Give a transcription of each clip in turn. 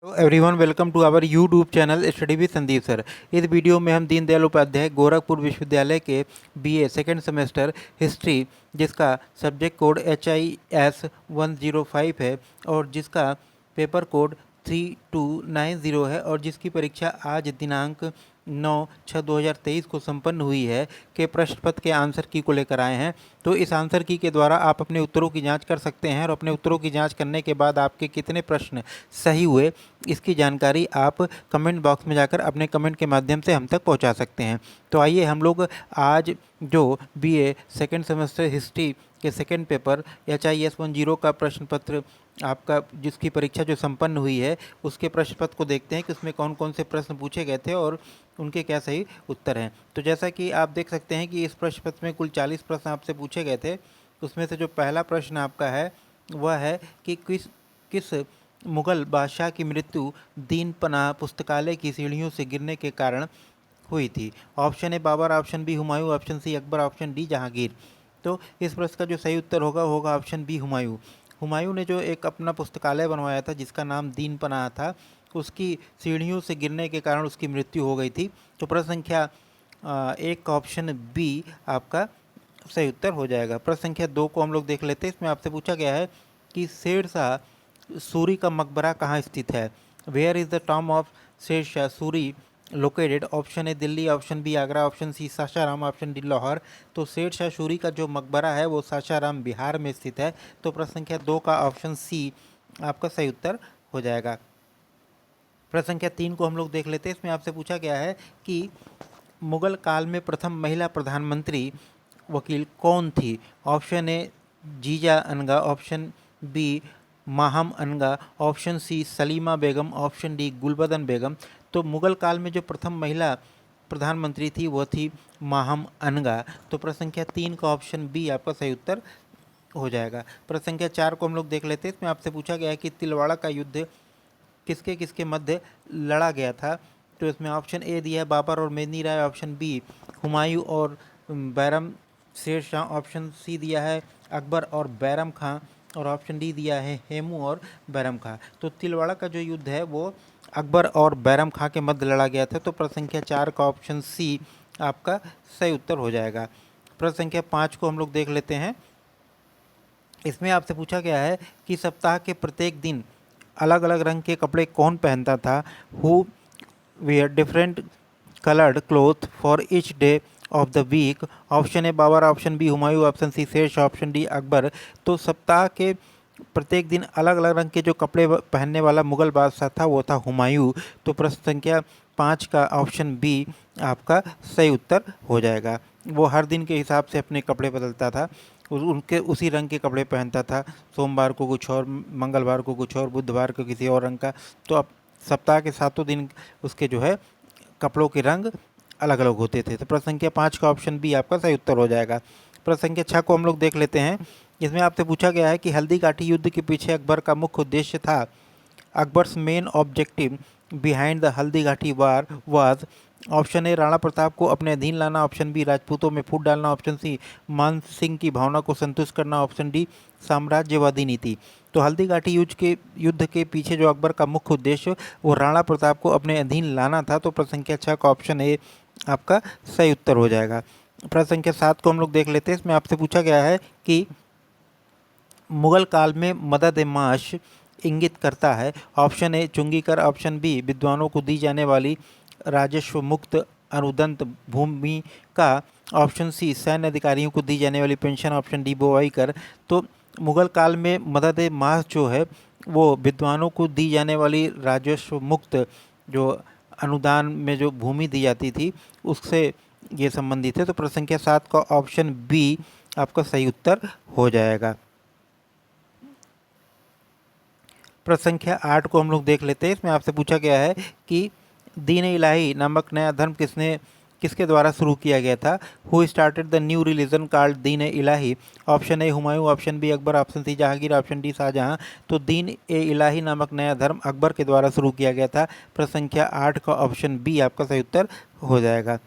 Everyone welcome to our YouTube channel study with Sandeep sir. इस वीडियो में हम दीनदयाल उपाध्याय गोरखपुर विश्वविद्यालय के बीए सेकेंड सेमेस्टर हिस्ट्री, जिसका सब्जेक्ट कोड HIS 105 है और जिसका पेपर कोड 3290 है और जिसकी परीक्षा आज दिनांक 9/6/2023 को संपन्न हुई है के प्रश्न पत्र के आंसर की को लेकर आए हैं। तो इस आंसर की के द्वारा आप अपने उत्तरों की जांच कर सकते हैं और अपने उत्तरों की जांच करने के बाद आपके कितने प्रश्न सही हुए इसकी जानकारी आप कमेंट बॉक्स में जाकर अपने कमेंट के माध्यम से हम तक पहुंचा सकते हैं। तो आइए हम लोग आज जो बीए सेकेंड सेमेस्टर हिस्ट्री के सेकेंड पेपर HIS 10 का प्रश्न पत्र आपका जिसकी परीक्षा जो संपन्न हुई है उसके प्रश्न पत्र को देखते हैं कि उसमें कौन कौन से प्रश्न पूछे गए थे और उनके क्या सही उत्तर हैं। तो जैसा कि आप देख सकते हैं कि इस प्रश्न पत्र में कुल 40 प्रश्न आपसे पूछे गए थे। उसमें से जो पहला प्रश्न आपका है वह है कि किस मुग़ल बादशाह की मृत्यु दीन पनाह पुस्तकालय की सीढ़ियों से गिरने के कारण हुई थी। Option A Babar, option B Humayun, option C Akbar, option D Jahangir. तो इस प्रश्न का जो सही उत्तर होगा ऑप्शन बी हुमायूं। हुमायूं ने जो एक अपना पुस्तकालय बनवाया था जिसका नाम दीन पनाह था, उसकी सीढ़ियों से गिरने के कारण उसकी मृत्यु हो गई थी। तो प्रश्न संख्या एक का ऑप्शन बी आपका सही उत्तर हो जाएगा। प्रश्न संख्या 2 को हम लोग देख लेते हैं। इसमें आपसे पूछा गया है कि शेरशाह सूरी का मकबरा कहाँ स्थित है। Where is the tomb of Sher Shah Suri located. Option A Delhi, option B Agra, option C Sasaram, option D Lahore. तो शेरशाह सूरी का जो मकबरा है वो सासाराम बिहार में स्थित है। तो प्रश्न संख्या 2 का ऑप्शन सी आपका सही उत्तर हो जाएगा। प्रश्न संख्या 3 को हम लोग देख लेते हैं। इसमें आपसे पूछा गया है कि मुगल काल में प्रथम महिला प्रधानमंत्री वकील कौन थी। ऑप्शन ए जीजा अनगा, ऑप्शन बी माहम अनगा, ऑप्शन सी सलीमा बेगम, ऑप्शन डी गुलबदन बेगम। तो मुगल काल में जो प्रथम महिला प्रधानमंत्री थी वह थी माहम अनगा। तो प्रश्न संख्या 3 का ऑप्शन बी आपका सही उत्तर हो जाएगा। प्रश्न संख्या 4 को हम लोग देख लेते हैं। इसमें आपसे पूछा गया है कि तिलवाड़ा का युद्ध किसके किसके मध्य लड़ा गया था। तो इसमें ऑप्शन ए दिया है बाबर और मेदिनी राय, ऑप्शन बी हुमायूं और बैरम शेर शाह, ऑप्शन सी दिया है अकबर और बैरम खां और ऑप्शन डी दिया है हेमू और बैरम खां। तो तिलवाड़ा का जो युद्ध है वो अकबर और बैरम खां के मध्य लड़ा गया था। तो प्रश्न संख्या 4 का ऑप्शन सी आपका सही उत्तर हो जाएगा। प्रश्न संख्या 5 को हम लोग देख लेते हैं। इसमें आपसे पूछा गया है कि सप्ताह के प्रत्येक दिन अलग अलग रंग के कपड़े कौन पहनता था। Who wear different coloured cloth for each day of the week. Option A Babar, option B Humayun, option C Sher Shah, option D Akbar. तो सप्ताह के प्रत्येक दिन अलग अलग रंग के जो कपड़े पहनने वाला मुगल बादशाह था वो था हुमायूं। तो प्रश्न संख्या 5 का ऑप्शन बी आपका सही उत्तर हो जाएगा। वो हर दिन के हिसाब से अपने कपड़े बदलता था, उनके उसी रंग के कपड़े पहनता था। सोमवार को कुछ और, मंगलवार को कुछ और, बुधवार को किसी और रंग का। तो अब सप्ताह के 7 दिन उसके जो है कपड़ों के रंग अलग अलग होते थे। तो प्रश्न संख्या 5 का ऑप्शन बी आपका सही उत्तर हो जाएगा। प्रश्न संख्या 6 को हम लोग देख लेते हैं। इसमें आपसे पूछा गया है कि हल्दी घाटी युद्ध के पीछे अकबर का मुख्य उद्देश्य था। Akbar's main objective behind the Haldi Ghati war was. Option A Rana Pratap को अपने अधीन लाना, ऑप्शन बी राजपूतों में फूट डालना, ऑप्शन सी मान सिंह की भावना को संतुष्ट करना, ऑप्शन डी साम्राज्यवादी नीति। तो हल्दी घाटी युद्ध के पीछे जो अकबर का मुख्य उद्देश्य वो राणा प्रताप को अपने अधीन लाना था। तो प्रश्न संख्या 6 का ऑप्शन ए आपका सही उत्तर हो जाएगा। प्रश्न संख्या 7 को हम लोग देख लेते हैं। इसमें आपसे पूछा गया है कि मुगल काल में मदद ए माश इंगित करता है। ऑप्शन ए चुंगी कर, ऑप्शन बी विद्वानों को दी जाने वाली राजस्व मुक्त अनुदंत भूमि का, ऑप्शन सी सैन्य अधिकारियों को दी जाने वाली पेंशन, ऑप्शन डी बोवाई कर। तो मुगल काल में मदद ए माश जो है वो विद्वानों को दी जाने वाली राजस्व मुक्त जो अनुदान में जो भूमि दी जाती थी उससे ये संबंधित है। तो प्रश्न संख्या 7 का ऑप्शन बी आपका सही उत्तर हो जाएगा। प्रश्न संख्या 8 को हम लोग देख लेते हैं। इसमें आपसे पूछा गया है कि दीन इलाही नामक नया धर्म किसके द्वारा शुरू किया गया था। Who started the new religion called Din Ilahi. Option A Humayun, option B Akbar, option C Jahangir, option D Shahjahan. तो दीन ए इलाही नामक नया धर्म अकबर के द्वारा शुरू किया गया था। प्रश्न संख्या 8 का ऑप्शन बी आपका सही उत्तर हो जाएगा।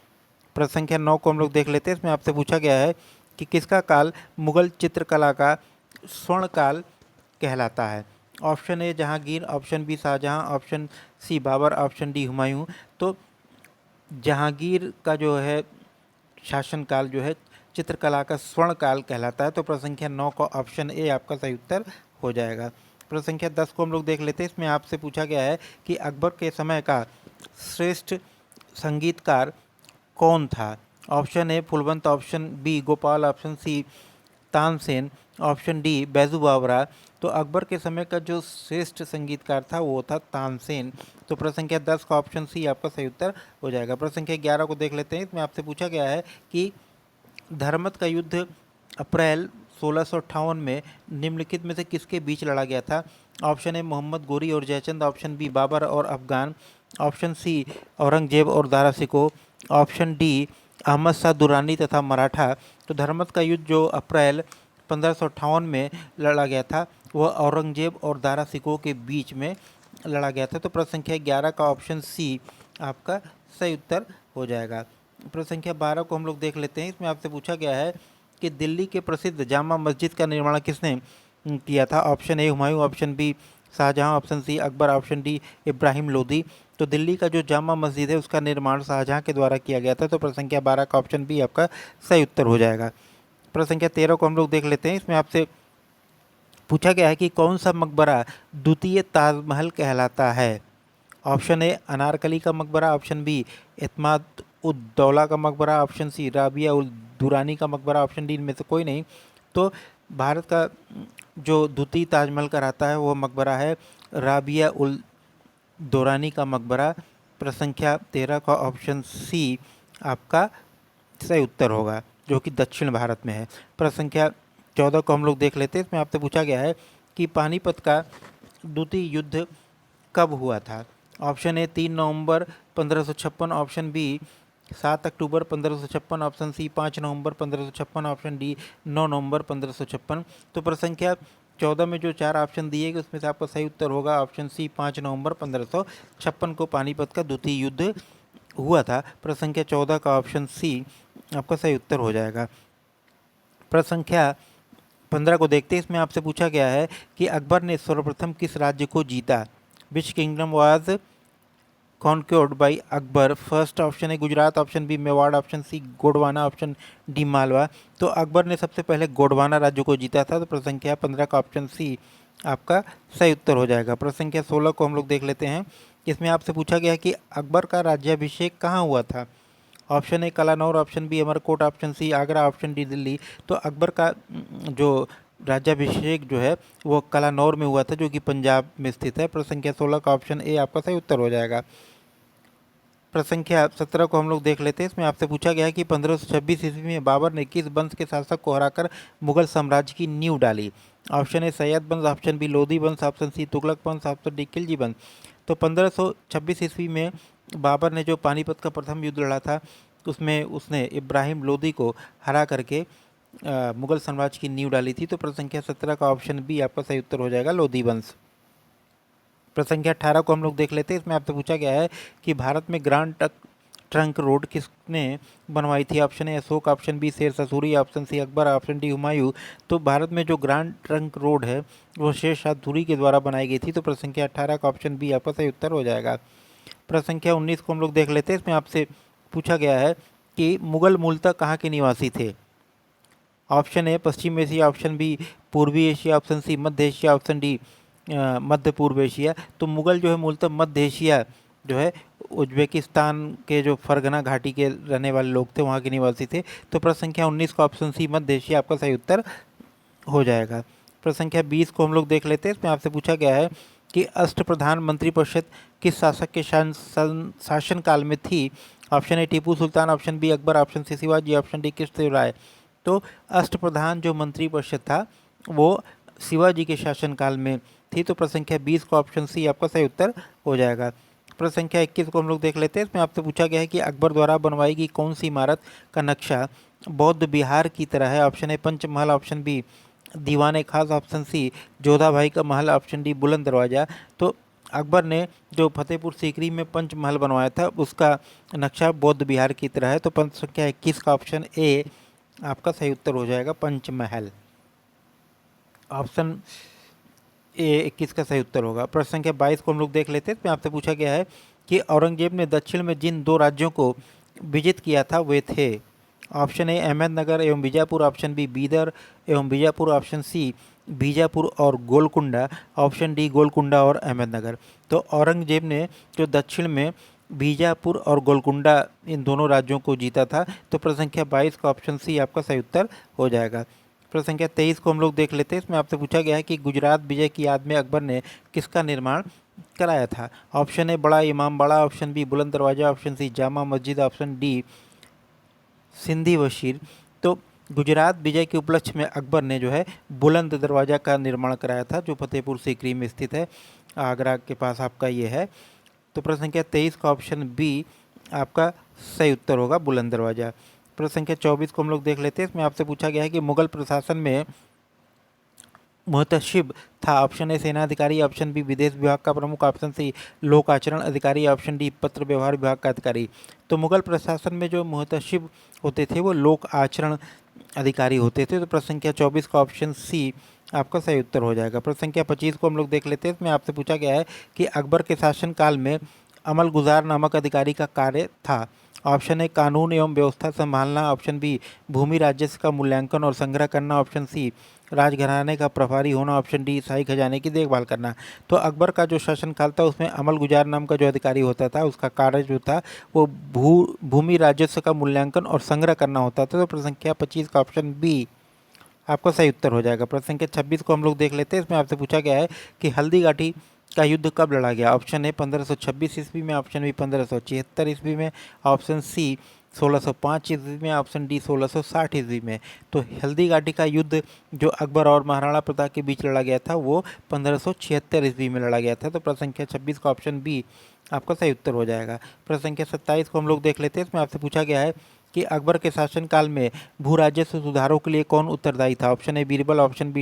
प्रश्न संख्या 9 को हम लोग देख लेते हैं। इसमें आपसे पूछा गया है कि किसका काल मुगल चित्रकला का स्वर्ण काल कहलाता है। Option A Jahangir, option B Shah Jahan, option C Babar, option D Humayun. तो जहांगीर का जो है शासनकाल जो है चित्रकला का स्वर्ण काल कहलाता है। तो प्रश्न संख्या 9 का ऑप्शन ए आपका सही उत्तर हो जाएगा। प्रश्न संख्या 10 को हम लोग देख लेते हैं। इसमें आपसे पूछा गया है कि अकबर के समय का श्रेष्ठ संगीतकार कौन था। Option A Phulwant, option B Gopal, option C Tansen, option D Baiju Bawra. तो अकबर के समय का जो श्रेष्ठ संगीतकार था वो था तानसेन। तो प्रश्न संख्या 10 का ऑप्शन सी आपका सही उत्तर हो जाएगा। प्रश्न संख्या 11 को देख लेते हैं। इसमें आपसे पूछा गया है कि धर्मत का युद्ध अप्रैल 1658 में निम्नलिखित में से किसके बीच लड़ा गया था। ऑप्शन ए मोहम्मद गोरी और जयचंद, ऑप्शन बी बाबर और अफगान, ऑप्शन सी औरंगजेब और दारा शिकोह, ऑप्शन डी अहमद शाह दुरानी तथा मराठा। तो धर्मत का युद्ध जो अप्रैल 1558 में लड़ा गया था वह औरंगजेब और दारा शिकोह के बीच में लड़ा गया था। तो प्रश्न संख्या 11 का ऑप्शन सी आपका सही उत्तर हो जाएगा। प्रश्न संख्या 12 को हम लोग देख लेते हैं। इसमें आपसे पूछा गया है कि दिल्ली के प्रसिद्ध जामा मस्जिद का निर्माण किसने किया था। Option A Humayun, option B Shah Jahan, option C Akbar, option D Ibrahim Lodi. तो दिल्ली का जो जामा मस्जिद है उसका निर्माण शाहजहां के द्वारा किया गया था। तो प्रश्न संख्या 12 का ऑप्शन बी आपका सही उत्तर हो जाएगा। प्रश्न संख्या 13 को हम लोग देख लेते हैं। इसमें आपसे पूछा गया है कि कौन सा मकबरा द्वितीय ताजमहल कहलाता है। ऑप्शन ए अनारकली का मकबरा, ऑप्शन बी एतमाद उद्दौला का मकबरा, ऑप्शन सी राबिया उल दुरानी का मकबरा, ऑप्शन डी इनमें से कोई नहीं। तो भारत का जो द्वितीय ताजमहल कहलाता है वो मकबरा है राबिया उल दुरानी का मकबरा। प्रश्न संख्या 13 का ऑप्शन सी आपका सही उत्तर होगा जो कि दक्षिण भारत में है। प्रश्न संख्या 14 को हम लोग देख लेते हैं। इसमें आपसे पूछा गया है कि पानीपत का द्वितीय युद्ध कब हुआ था। ऑप्शन ए 3 नवंबर 1556, ऑप्शन बी 7 अक्टूबर 1556, ऑप्शन सी 5 नवंबर 1556, ऑप्शन डी 9 नवंबर 1556। तो प्रश्न संख्या 14 में जो 4 ऑप्शन दिए गए उसमें से आपका सही उत्तर होगा ऑप्शन सी 5 नवंबर 1556 को पानीपत का द्वितीय युद्ध हुआ था। प्रश्न संख्या 14 का ऑप्शन सी आपका सही उत्तर हो जाएगा। प्रश्न संख्या 15 को देखते हैं। इसमें आपसे पूछा गया है कि अकबर ने सर्वप्रथम किस राज्य को जीता। Which kingdom was conquered by Akbar. First option है Gujarat, option B Mewar, option C Gondwana, option D Malwa. तो अकबर ने सबसे पहले गोंडवाना राज्य को जीता था। तो प्रश्न संख्या 15 का ऑप्शन सी आपका सही उत्तर हो जाएगा। प्रश्न संख्या 16 को हम लोग देख लेते हैं। इसमें आपसे पूछा गया है कि अकबर का राज्याभिषेक कहाँ हुआ था। Option A Kalanaur, option B Amarkot, option C Agra, option D Delhi. तो अकबर का जो राज्याभिषेक जो है वो कलानौर में हुआ था जो कि पंजाब में स्थित है। प्रश्न संख्या 16 का ऑप्शन ए आपका सही उत्तर हो जाएगा। प्रश्न संख्या 17 को हम लोग देख लेते हैं। इसमें आपसे पूछा गया है कि 1526 ईस्वी में बाबर ने किस वंश के शासक को हराकर मुगल साम्राज्य की नींव डाली। ऑप्शन ए सैयद वंश, ऑप्शन बी लोधी वंश, ऑप्शन सी तुगलक वंश, ऑप्शन डी खिलजी वंश। तो 1526 ईस्वी में बाबर ने जो पानीपत का प्रथम युद्ध लड़ा था उसमें उसने इब्राहिम लोदी को हरा करके मुगल साम्राज्य की नींव डाली थी। तो प्रश्न संख्या 17 का ऑप्शन बी आपका सही उत्तर हो जाएगा लोधी वंश। प्रश्न संख्या 18 को हम लोग देख लेते हैं। इसमें आपसे पूछा गया है कि भारत में ग्रांड ट्रंक रोड किसने बनवाई थी। Option A Ashok, option B Sher Shah Suri, option C Akbar, option D Humayun. तो भारत में जो ग्रांड ट्रंक रोड है वो शेर शाह सूरी के द्वारा बनाई गई थी। तो प्रश्न संख्या 18 का ऑप्शन बी आपका सही उत्तर हो जाएगा। प्रश्न संख्या 19 को हम लोग देख लेते हैं। इसमें आपसे पूछा गया है कि मुगल मूलतः कहाँ के निवासी थे। ऑप्शन ए पश्चिम एशिया, ऑप्शन बी पूर्वी एशिया, ऑप्शन सी मध्य एशिया, ऑप्शन डी मध्य पूर्व एशिया। तो मुगल जो है मूलतः मध्य एशिया जो है उज्बेकिस्तान के जो फरगना घाटी के रहने वाले लोग थे वहाँ के निवासी थे। तो प्रश्न संख्या 19 का ऑप्शन सी मध्य एशिया आपका सही उत्तर हो जाएगा। प्रश्न संख्या 20 को हम लोग देख लेते हैं। इसमें आपसे पूछा गया है कि अष्टप्रधान मंत्रिपरिषद किस शासक के शासनकाल में थी। Option A Tipu Sultan, option B Akbar, option C Shivaji, option D Krishnadevaraya. तो अष्टप्रधान जो मंत्रिपरिषद था वो शिवाजी के शासनकाल में थी। तो प्रश्न संख्या 20 का ऑप्शन सी आपका सही उत्तर हो जाएगा। प्रश्न संख्या 21 को हम लोग देख लेते हैं। इसमें आपसे पूछा गया है कि अकबर द्वारा बनवाई गई कौन सी इमारत का नक्शा बौद्ध विहार की तरह है। Option A Panch Mahal, option B Diwane Khas, option C Jodha भाई का महल, ऑप्शन डी बुलंद दरवाजा। तो अकबर ने जो फतेहपुर सीकरी में पंचमहल बनवाया था उसका नक्शा बौद्ध विहार की तरह है। तो प्रश्न संख्या 21 का ऑप्शन ए आपका सही उत्तर हो जाएगा पंचमहल। ऑप्शन ये 21 का सही उत्तर होगा। प्रश्न संख्या 22 को हम लोग देख लेते हैं। इसमें आपसे पूछा गया है कि औरंगजेब ने दक्षिण में जिन दो राज्यों को विजित किया था वे थे। ऑप्शन ए अहमदनगर एवं बीजापुर, ऑप्शन बी बीदर एवं बीजापुर, ऑप्शन सी बीजापुर और गोलकुंडा, ऑप्शन डी गोलकुंडा और अहमदनगर। तो औरंगजेब ने जो दक्षिण में बीजापुर और गोलकुंडा इन दोनों राज्यों को जीता था। तो प्रश्न संख्या 22 का ऑप्शन सी आपका सही उत्तर हो जाएगा। प्रश्न संख्या 23 को हम लोग देख लेते हैं। इसमें आपसे पूछा गया है कि गुजरात विजय की याद में अकबर ने किसका निर्माण कराया था। ऑप्शन ए बड़ा इमामबाड़ा, ऑप्शन बी बुलंद दरवाजा, option C Jama Masjid, option D Sindhi Washir. तो गुजरात विजय के उपलक्ष्य में अकबर ने जो है बुलंद दरवाज़ा का निर्माण कराया था, जो फतेहपुर सीकरी में स्थित है, आगरा के पास आपका ये है। तो प्रश्न संख्या 23 का ऑप्शन बी आपका सही उत्तर होगा, बुलंद दरवाज़ा। प्रश्न संख्या 24 को हम लोग देख लेते हैं। इसमें आपसे पूछा गया है कि मुगल प्रशासन में मुहतशिब था। ऑप्शन ए सेनाधिकारी, ऑप्शन बी विदेश विभाग का प्रमुख, ऑप्शन सी लोक आचरण अधिकारी, ऑप्शन डी पत्र व्यवहार विभाग का अधिकारी। तो मुगल प्रशासन में जो मुहतशिब होते थे वो लोक आचरण अधिकारी होते थे। तो प्रश्न संख्या 24 का ऑप्शन सी आपका सही उत्तर हो जाएगा। प्रश्न संख्या 25 को हम लोग देख लेते हैं। इसमें आपसे पूछा गया है कि अकबर के शासनकाल में अमल गुजार नामक अधिकारी का कार्य था। ऑप्शन ए कानून एवं व्यवस्था संभालना, ऑप्शन बी भूमि राजस्व का मूल्यांकन और संग्रह करना, ऑप्शन सी राजघराने का प्रभारी होना, ऑप्शन डी शाही खजाने की देखभाल करना। तो अकबर का जो शासनकाल था उसमें अमल गुजार नाम का जो अधिकारी होता था उसका कार्य जो था वो भूमि राजस्व का मूल्यांकन और संग्रह करना होता था। तो प्रश्न संख्या 25 का ऑप्शन बी आपका सही उत्तर हो जाएगा। प्रश्न संख्या 26 को हम लोग देख लेते हैं। इसमें आपसे पूछा गया है कि हल्दी घाटी का युद्ध कब लड़ा गया। ऑप्शन ए 1526 ईस्वी में, ऑप्शन बी 1576 ईस्वी में, ऑप्शन सी 1605 ईस्वी में, ऑप्शन डी 1660 ईस्वी में। तो हल्दी घाटी का युद्ध जो अकबर और महाराणा प्रताप के बीच लड़ा गया था वो 1576 ईस्वी में लड़ा गया था। तो प्रश्न संख्या 26 का ऑप्शन बी आपका सही उत्तर हो जाएगा। प्रश्न संख्या 27 को हम लोग देख लेते हैं। इसमें आपसे पूछा गया है कि अकबर के शासनकाल में भू राजस्व सुधारों के लिए कौन उत्तरदायी था। Option A Birbal, option B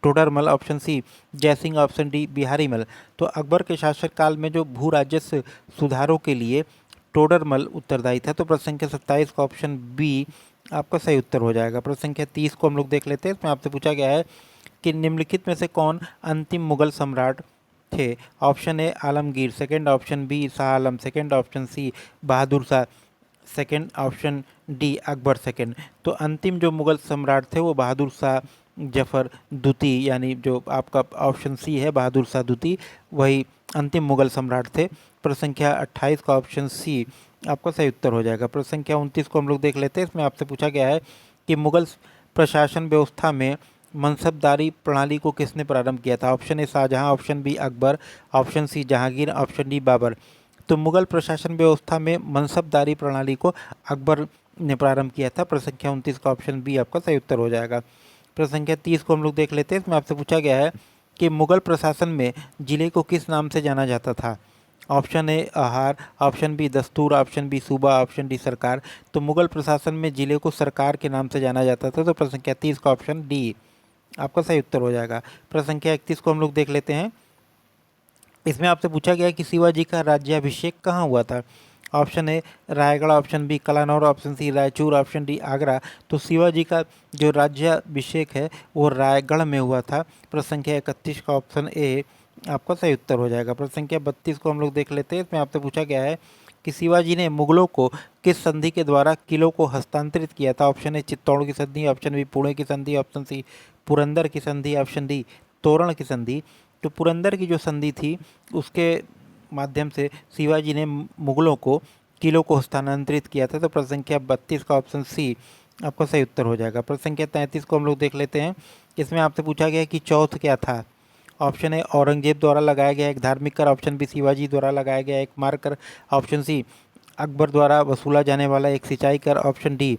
Todarmal, option C Jai Singh, option D Biharimal. तो अकबर के शासनकाल में जो भू राजस्व सुधारों के लिए टोडरमल उत्तरदायी था। तो प्रश्न संख्या 27 का ऑप्शन बी आपका सही उत्तर हो जाएगा। प्रश्न संख्या 30 को हम लोग देख लेते हैं। इसमें आपसे पूछा गया है कि निम्नलिखित में से कौन अंतिम मुगल सम्राट थे। Option A Alamgir, second option B Shah Alam, second option C Bahadur Shah, second option D Akbar second. तो अंतिम जो मुगल सम्राट थे वो बहादुर शाह जफर द्वितीय, यानी जो आपका ऑप्शन सी है बहादुर शाह द्वितीय, वही अंतिम मुगल सम्राट थे। प्रश्न संख्या 28 का ऑप्शन सी आपका सही उत्तर हो जाएगा। प्रश्न संख्या 29 को हम लोग देख लेते हैं। इसमें आपसे पूछा गया है कि मुगल प्रशासन व्यवस्था में मनसबदारी प्रणाली को किसने प्रारंभ किया था। Option A Shah Jahan, option B Akbar, option C Jahangir, option D Babar. तो मुगल प्रशासन व्यवस्था में मनसबदारी प्रणाली को अकबर ने प्रारंभ किया था। प्रश्न संख्या 29 का ऑप्शन बी आपका सही उत्तर हो जाएगा। प्रश्न संख्या 30 को हम लोग देख लेते हैं। इसमें आपसे पूछा गया है कि मुगल प्रशासन में जिले को किस नाम से जाना जाता था। ऑप्शन ए आहार, ऑप्शन बी दस्तूर, ऑप्शन बी सूबा, ऑप्शन डी सरकार। तो मुगल प्रशासन में जिले को सरकार के नाम से जाना जाता था। तो प्रश्न संख्या 30 का ऑप्शन डी आपका सही उत्तर हो जाएगा। प्रश्न संख्या 31 को हम लोग देख लेते हैं। इसमें आपसे पूछा गया है कि शिवाजी का राज्याभिषेक कहाँ हुआ था। Option A Raigad, option B Kalanaur, option C Raichur, option D Agra. तो शिवाजी का जो राज्याभिषेक है वो रायगढ़ में हुआ था। प्रश्न संख्या 31 का ऑप्शन ए आपका सही उत्तर हो जाएगा। प्रश्न संख्या 32 को हम लोग देख लेते हैं। इसमें आपसे पूछा गया है कि शिवाजी ने मुगलों को किस संधि के द्वारा किलों को हस्तांतरित किया था। ऑप्शन ए चित्तौड़ की संधि, ऑप्शन बी पुणे की संधि, ऑप्शन सी पुरंदर की संधि, ऑप्शन डी तोरण की संधि। तो पुरंदर की जो संधि थी उसके माध्यम से शिवाजी ने मुगलों को किलों को हस्तांतरित किया था। तो प्रश्न संख्या 32 का ऑप्शन सी आपका सही उत्तर हो जाएगा। प्रश्न संख्या 33 को हम लोग देख लेते हैं। इसमें आपसे पूछा गया है कि चौथ क्या था। ऑप्शन ए औरंगजेब द्वारा लगाया गया एक धार्मिक कर, ऑप्शन बी शिवाजी द्वारा लगाया गया एक मार्ग कर, ऑप्शन सी अकबर द्वारा वसूला जाने वाला एक सिंचाई कर, ऑप्शन डी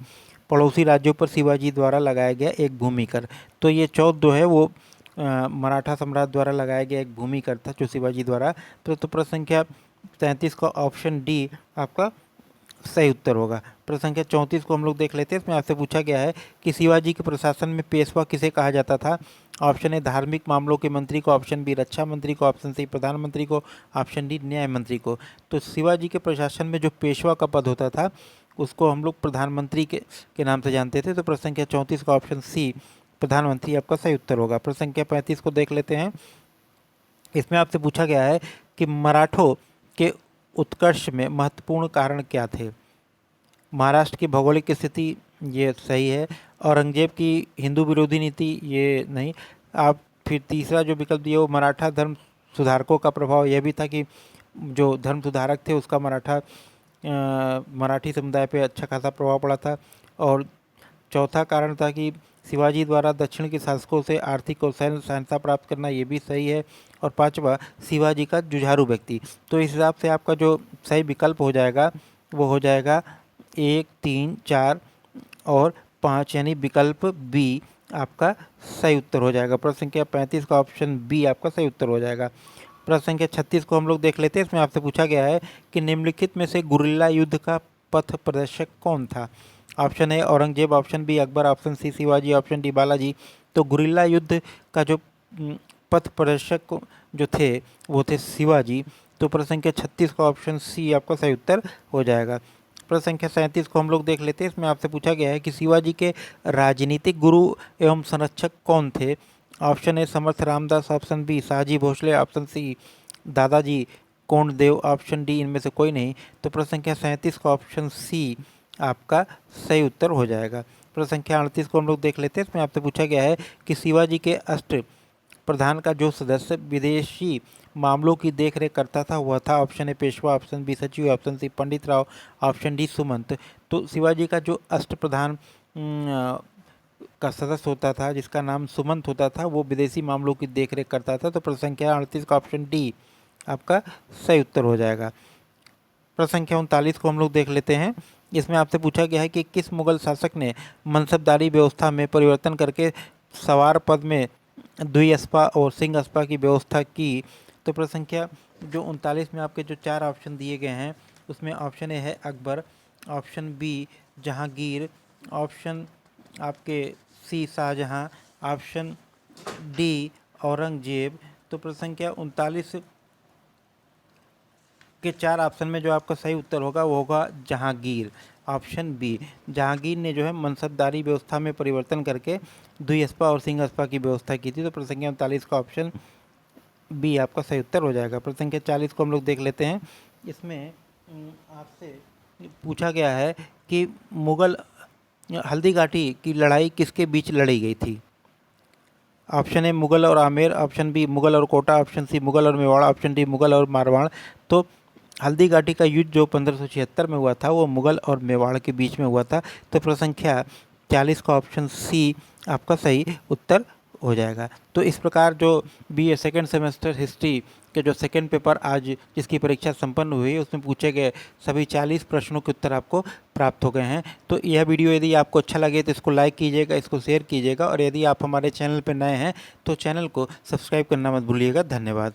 पड़ोसी राज्यों पर शिवाजी द्वारा लगाया गया एक भूमि कर। तो ये चौथ जो है वो मराठा सम्राट द्वारा लगाया गया एक भूमि कर था जो शिवाजी द्वारा। तो प्रश्न संख्या 33 का ऑप्शन डी आपका सही उत्तर होगा। प्रश्न संख्या 34 को हम लोग देख लेते हैं। इसमें आपसे पूछा गया है कि शिवाजी के प्रशासन में पेशवा किसे कहा जाता था। ऑप्शन ए धार्मिक मामलों के मंत्री को, ऑप्शन बी रक्षा मंत्री को, ऑप्शन सी प्रधानमंत्री को, ऑप्शन डी न्याय मंत्री को। तो शिवाजी के प्रशासन में जो पेशवा का पद होता था उसको हम लोग प्रधानमंत्री के नाम से जानते थे। तो प्रश्न संख्या 34 का ऑप्शन सी प्रधानमंत्री आपका सही उत्तर होगा। प्रश्न संख्या 35 को देख लेते हैं। इसमें आपसे पूछा गया है कि मराठों के उत्कर्ष में महत्वपूर्ण कारण क्या थे। महाराष्ट्र की भौगोलिक स्थिति, ये सही है। औरंगजेब की हिंदू विरोधी नीति, ये नहीं। आप फिर तीसरा जो विकल्प दिया वो मराठा धर्म सुधारकों का प्रभाव, यह भी था कि जो धर्म सुधारक थे उसका मराठी समुदाय पे अच्छा खासा प्रभाव पड़ा था। और चौथा कारण था कि शिवाजी द्वारा दक्षिण के शासकों से आर्थिक और सहायता प्राप्त करना, ये भी सही है। और पांचवा, शिवाजी का जुझारू व्यक्ति। तो इस हिसाब से आपका जो सही विकल्प हो जाएगा वो हो जाएगा 1, 3, 4 और 5, यानी विकल्प बी आपका सही उत्तर हो जाएगा। प्रश्न संख्या 35 का ऑप्शन बी आपका सही उत्तर हो जाएगा। प्रश्न संख्या 36 को हम लोग देख लेते हैं। इसमें आपसे पूछा गया है कि निम्नलिखित में से गुरिल्ला युद्ध का पथ प्रदर्शक कौन था। Option A Aurangzeb, option B Akbar, option C Shivaji, option D Balaji. तो गुरिल्ला युद्ध का जो पथ प्रदर्शक जो थे वो थे शिवाजी। तो प्रश्न संख्या 36 का ऑप्शन सी आपका सही उत्तर हो जाएगा। प्रश्न संख्या 37 को हम लोग देख लेते हैं। इसमें आपसे पूछा गया है कि शिवाजी के राजनीतिक गुरु एवं संरक्षक कौन थे। Option A Samarth Ramdas, option B Shahji Bhosale, option C Dadaji Kondadev, option D इनमें से कोई नहीं। तो प्रश्न संख्या 37 का ऑप्शन सी आपका सही उत्तर हो जाएगा। प्रश्न संख्या 38 को हम लोग देख लेते हैं। इसमें आपसे पूछा गया है कि शिवाजी के अष्ट प्रधान का जो सदस्य विदेशी मामलों की देखरेख करता था वह था। Option A Peshwa, option B Sachiv, option C Pandit Rao, option D Sumant. तो शिवाजी का जो अष्ट प्रधान का सदस्य होता था जिसका नाम सुमंत होता था, वो विदेशी मामलों की देखरेख करता था। तो प्रश्न संख्या 38 का ऑप्शन डी आपका सही उत्तर हो जाएगा। प्रश्न संख्या 39 को हम लोग देख लेते हैं। इसमें आपसे पूछा गया है कि किस मुगल शासक ने मनसबदारी व्यवस्था में परिवर्तन करके सवार पद में द्विअस्पा और सिंह अस्पा की व्यवस्था की। तो प्रश्न संख्या जो 39 में आपके जो 4 ऑप्शन दिए गए हैं उसमें ऑप्शन ए है Akbar, option B Jahangir, option आपके C Shahjahan, option D Aurangzeb. तो प्रश्न संख्या 39 के 4 ऑप्शन में जो आपका सही उत्तर होगा वो होगा जहांगीर, ऑप्शन बी। जहांगीर ने जो है मनसबदारी व्यवस्था में परिवर्तन करके द्विअस्पा और सिंह अस्पा की व्यवस्था की थी। तो प्रश्न संख्या 39 का ऑप्शन बी आपका सही उत्तर हो जाएगा। प्रश्न संख्या 40 को हम लोग देख लेते हैं। इसमें आपसे पूछा गया है कि मुगल हल्दीघाटी की लड़ाई किसके बीच लड़ी गई थी। ऑप्शन ए मुगल और आमेर, ऑप्शन बी मुगल और कोटा, ऑप्शन सी मुगल और मेवाड़, ऑप्शन डी मुगल और मारवाड़। तो हल्दीघाटी का युद्ध जो 1576 में हुआ था वो मुगल और मेवाड़ के बीच में हुआ था। तो प्रश्न संख्या 40 का ऑप्शन सी आपका सही उत्तर हो जाएगा। तो इस प्रकार जो बीए सेकेंड सेमेस्टर हिस्ट्री के जो सेकेंड पेपर आज जिसकी परीक्षा संपन्न हुई उसमें पूछे गए सभी 40 प्रश्नों के उत्तर आपको प्राप्त हो गए हैं। तो यह वीडियो यदि आपको अच्छा लगे तो इसको लाइक कीजिएगा, इसको शेयर कीजिएगा और यदि आप हमारे चैनल पर नए हैं तो चैनल को सब्सक्राइब करना मत भूलिएगा। धन्यवाद।